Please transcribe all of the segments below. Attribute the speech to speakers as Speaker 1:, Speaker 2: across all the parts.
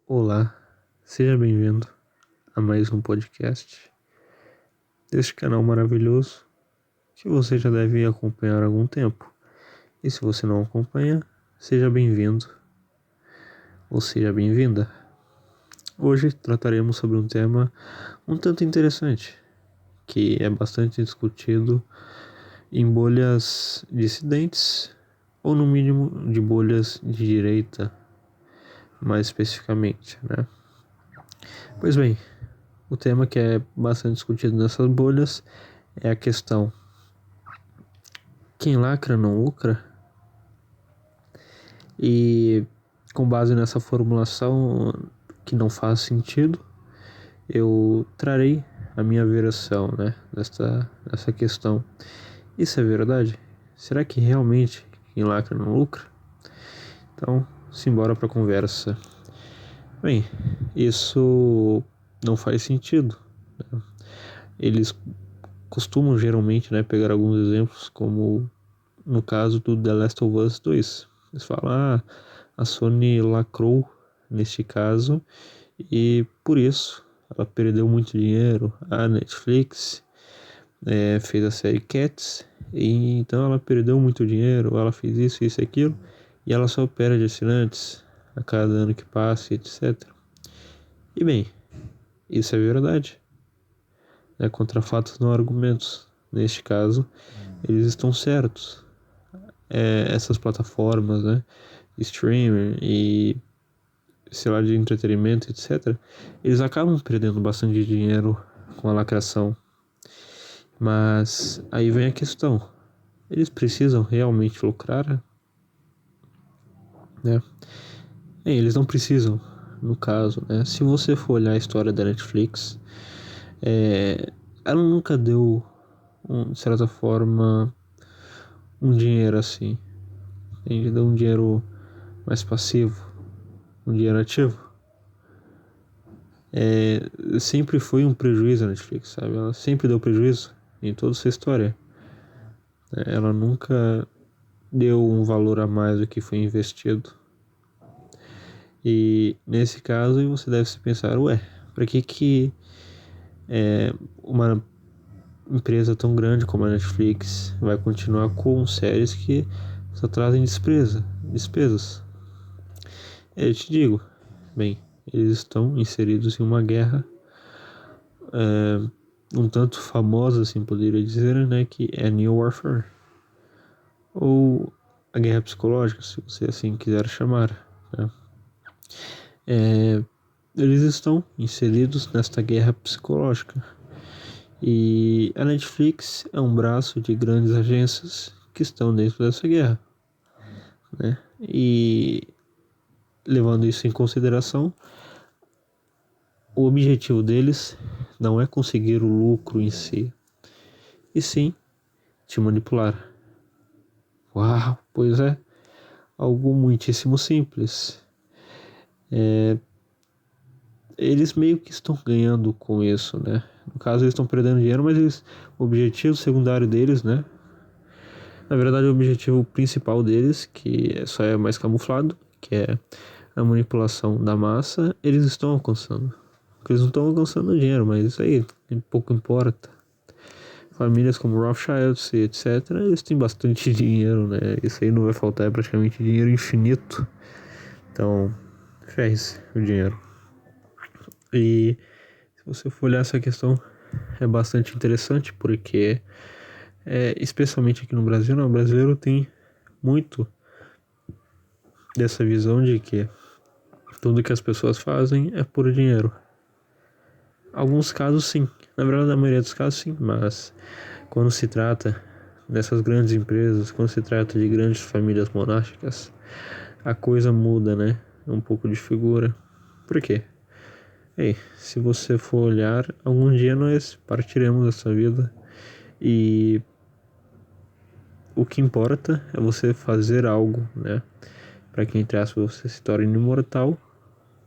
Speaker 1: Olá, seja bem-vindo a mais um podcast deste canal maravilhoso que você já deve acompanhar há algum tempo. E se você não acompanha, seja bem-vindo ou seja bem-vinda. Hoje trataremos sobre um tema um tanto interessante, que é bastante discutido em bolhas dissidentes ou no mínimo de bolhas de direita, mais especificamente, né? Pois bem, o tema que é bastante discutido nessas bolhas é a questão: quem lacra não lucra? E com base nessa formulação que não faz sentido, eu trarei a minha versão, né, dessa questão. Isso é verdade? Será que realmente quem lacra não lucra? Então, simbora para a conversa. Bem, isso não faz sentido, né? Eles costumam geralmente, né, pegar alguns exemplos, como no caso do The Last of Us 2. Eles falam, a Sony lacrou neste caso e por isso ela perdeu muito dinheiro. A Netflix fez a série Cats e então ela perdeu muito dinheiro, ela fez isso e aquilo, e ela só perde assinantes a cada ano que passa, etc. E bem, isso é verdade, né? Contra fatos não argumentos. Neste caso, eles estão certos. Essas plataformas, né, streamer e sei lá, de entretenimento, etc., eles acabam perdendo bastante dinheiro com a lacração. Mas aí vem a questão: eles precisam realmente lucrar, né? Eles não precisam, no caso, né? Se você for olhar a história da Netflix, ela nunca deu, de certa forma, um dinheiro assim. Ele deu um dinheiro mais passivo, um dinheiro ativo. Sempre foi um prejuízo a Netflix, sabe? Ela sempre deu prejuízo em toda essa história. Ela nunca deu um valor a mais do que foi investido. E nesse caso você deve se pensar, para que uma empresa tão grande como a Netflix vai continuar com séries que só trazem despesas? Eu te digo, bem, eles estão inseridos em uma guerra um tanto famosa, assim poderia dizer, né, que é a New Warfare, ou a guerra psicológica, se você assim quiser chamar, né? Eles estão inseridos nesta guerra psicológica e a Netflix é um braço de grandes agências que estão dentro dessa guerra, né? E levando isso em consideração, o objetivo deles não é conseguir o lucro em si, e sim te manipular. Uau, pois é, algo muitíssimo simples. Eles meio que estão ganhando com isso, né? No caso, eles estão perdendo dinheiro, mas o objetivo secundário deles, né? Na verdade, o objetivo principal deles, que só é mais camuflado, que é a manipulação da massa, eles estão alcançando. Porque eles não estão alcançando dinheiro, mas isso aí pouco importa. Famílias como Rothschilds e etc., eles têm bastante dinheiro, né? Isso aí não vai faltar, é praticamente dinheiro infinito. Então, ferre-se o dinheiro. E se você for olhar essa questão, é bastante interessante, porque especialmente aqui no Brasil, o brasileiro tem muito dessa visão de que tudo que as pessoas fazem é por dinheiro. Alguns casos sim, na verdade na maioria dos casos sim, mas quando se trata dessas grandes empresas, quando se trata de grandes famílias monárquicas, a coisa muda, né? Um pouco de figura. Por quê? Se você for olhar, algum dia nós partiremos dessa vida e o que importa é você fazer algo, né? Para que, entre aspas, você se torne imortal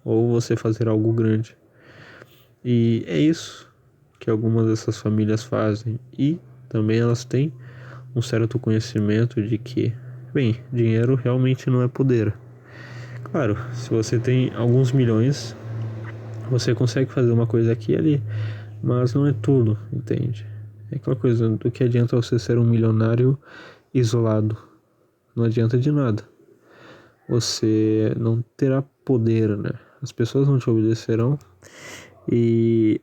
Speaker 1: ou você fazer algo grande. E é isso que algumas dessas famílias fazem, e também elas têm um certo conhecimento de que, bem, dinheiro realmente não é poder. Claro, se você tem alguns milhões, você consegue fazer uma coisa aqui e ali, mas não é tudo, entende? É aquela coisa, do que adianta você ser um milionário isolado? Não adianta de nada. Você não terá poder, né? As pessoas não te obedecerão e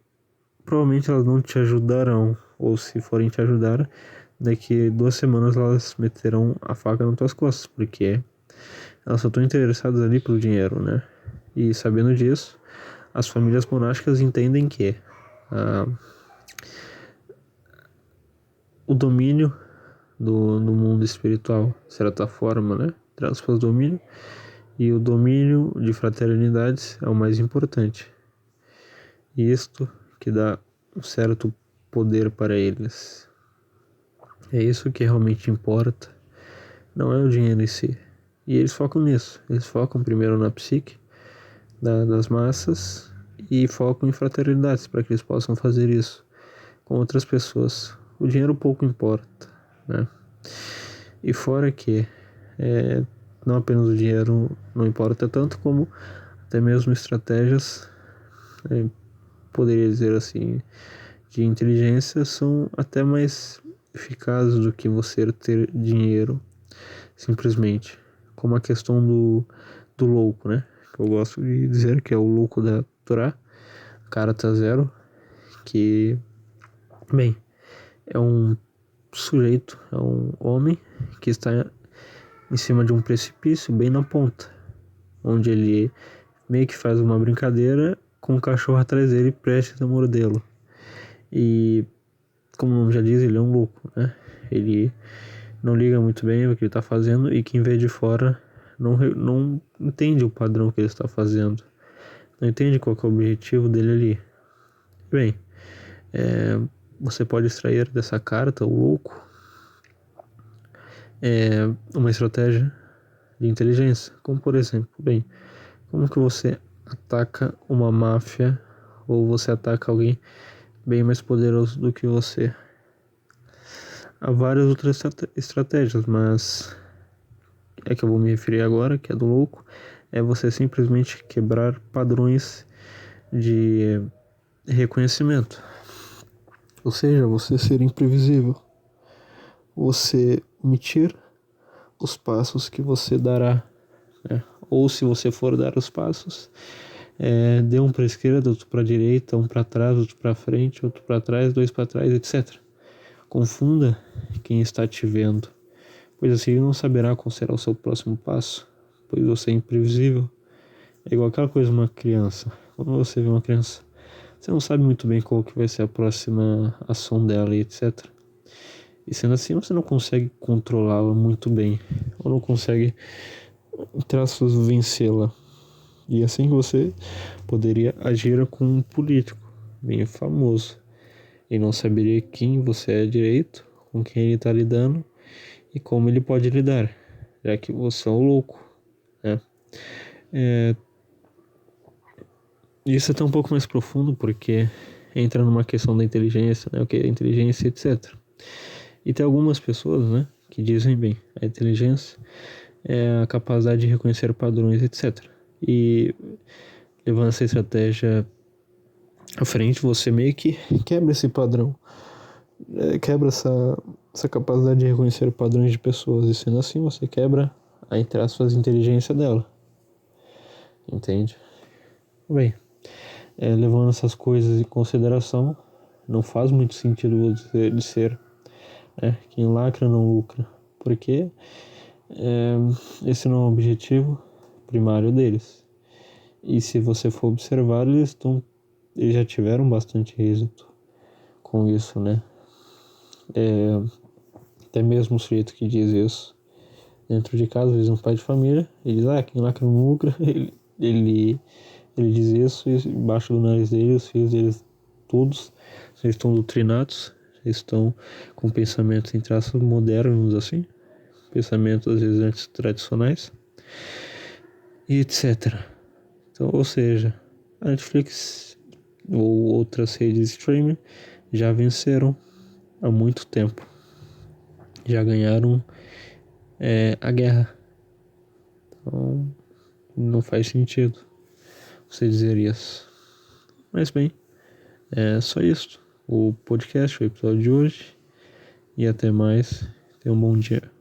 Speaker 1: provavelmente elas não te ajudarão. Ou se forem te ajudar, daqui 2 semanas elas meterão a faca nas tuas costas, porque elas só estão interessadas ali pelo dinheiro, né? E sabendo disso, as famílias monásticas entendem que ah, o domínio do mundo espiritual, de certa forma, né? Transfaz domínio, e o domínio de fraternidades é o mais importante. E isto que dá um certo poder para eles. É isso que realmente importa, não é o dinheiro em si. E eles focam nisso. Eles focam primeiro na psique das massas e focam em fraternidades para que eles possam fazer isso com outras pessoas. O dinheiro pouco importa, né? E fora que não apenas o dinheiro não importa tanto, como até mesmo estratégias, poderia dizer assim, de inteligência são até mais eficazes do que você ter dinheiro, simplesmente. Como a questão do louco, né? Que eu gosto de dizer que é o louco da Torá, Karata Zero, que, bem, é um sujeito, é um homem que está em cima de um precipício bem na ponta, onde ele meio que faz uma brincadeira com o cachorro atrás dele prestes a mordê-lo. E como o nome já diz, ele é um louco, né? Ele não liga muito bem o que ele está fazendo e quem vê de fora não entende o padrão que ele está fazendo, não entende qual que é o objetivo dele ali. Bem, você pode extrair dessa carta, o louco, uma estratégia de inteligência, como por exemplo, bem, como que você ataca uma máfia ou você ataca alguém bem mais poderoso do que você? Há várias outras estratégias, mas é que eu vou me referir agora, que é do louco, é você simplesmente quebrar padrões de reconhecimento. Ou seja, você ser imprevisível. Você omitir os passos que você dará, né? Ou se você for dar os passos, dê um para a esquerda, outro para a direita, um para trás, outro para frente, outro para trás, dois para trás, etc. Confunda quem está te vendo, pois assim ele não saberá qual será o seu próximo passo, pois você é imprevisível. É igual aquela coisa de uma criança. Quando você vê uma criança, você não sabe muito bem qual que vai ser a próxima ação dela e etc. E sendo assim, você não consegue controlá-la muito bem, ou não consegue, entre traços, vencê-la. E assim você poderia agir com um político bem famoso e não saberia quem você é direito, com quem ele está lidando e como ele pode lidar, já que você é um louco, né? Isso é até um pouco mais profundo porque entra numa questão da inteligência, né? O que é inteligência, etc. E tem algumas pessoas, né, que dizem bem, a inteligência é a capacidade de reconhecer padrões, etc. E levando essa estratégia à frente, você meio que quebra esse padrão, quebra essa capacidade de reconhecer padrões de pessoas, e sendo assim você quebra a, entre aspas, inteligência dela, entende? Bem, levando essas coisas em consideração, não faz muito sentido você de ser, né? Quem lacra não lucra, porque esse não é o objetivo primário deles. E se você for observar, eles já tiveram bastante êxito com isso, né? Até mesmo o sujeito que diz isso dentro de casa, às vezes um pai de família, ele diz, quem lacra não lucra, ele diz isso, e embaixo do nariz dele, os filhos deles todos estão doutrinados, estão com pensamentos em traços modernos, assim, pensamentos às vezes antes tradicionais, e etc. Então, ou seja, a Netflix ou outras redes de streaming já venceram há muito tempo, já ganharam a guerra. Então, Não faz sentido você dizer isso. Mas bem, é só isso. O podcast, o episódio de hoje. E até mais. Tenha um bom dia.